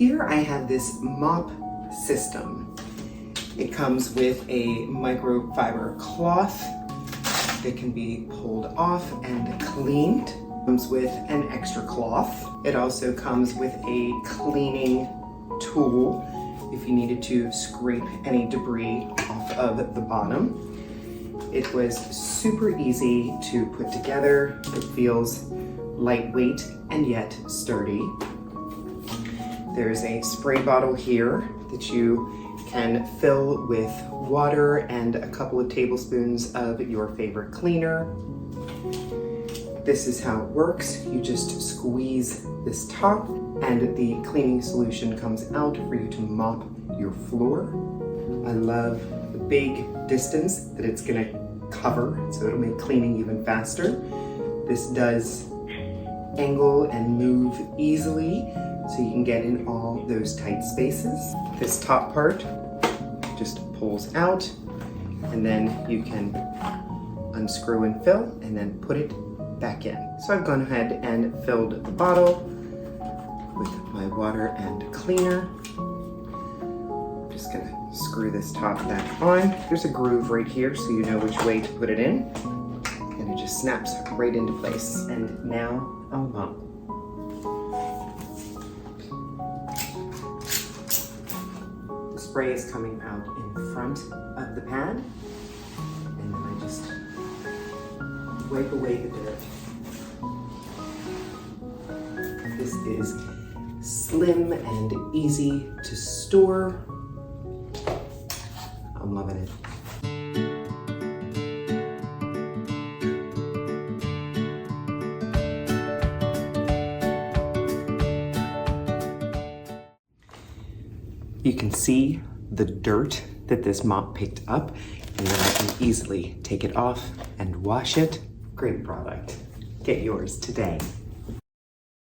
Here I have this mop system. It comes with a microfiber cloth that can be pulled off and cleaned. It comes with an extra cloth. It also comes with a cleaning tool if you needed to scrape any debris off of the bottom. It was super easy to put together. It feels lightweight and yet sturdy. There's a spray bottle here that you can fill with water and a couple of tablespoons of your favorite cleaner. This is how it works. You just squeeze this top and the cleaning solution comes out for you to mop your floor. I love the big distance that it's gonna cover, so it'll make cleaning even faster. This does angle and move easily, so you can get in all those tight spaces. This top part just pulls out, and then you can unscrew and fill, and then put it back in. So I've gone ahead and filled the bottle with my water and cleaner. Just gonna screw this top back on. There's a groove right here so you know which way to put it in. And it just snaps right into place. And now I'll mop. The spray is coming out in front of the pad. And then I just wipe away the dirt. This is slim and easy to store. I'm loving it. You can see the dirt that this mop picked up, and then I can easily take it off and wash it. Great product. Get yours today.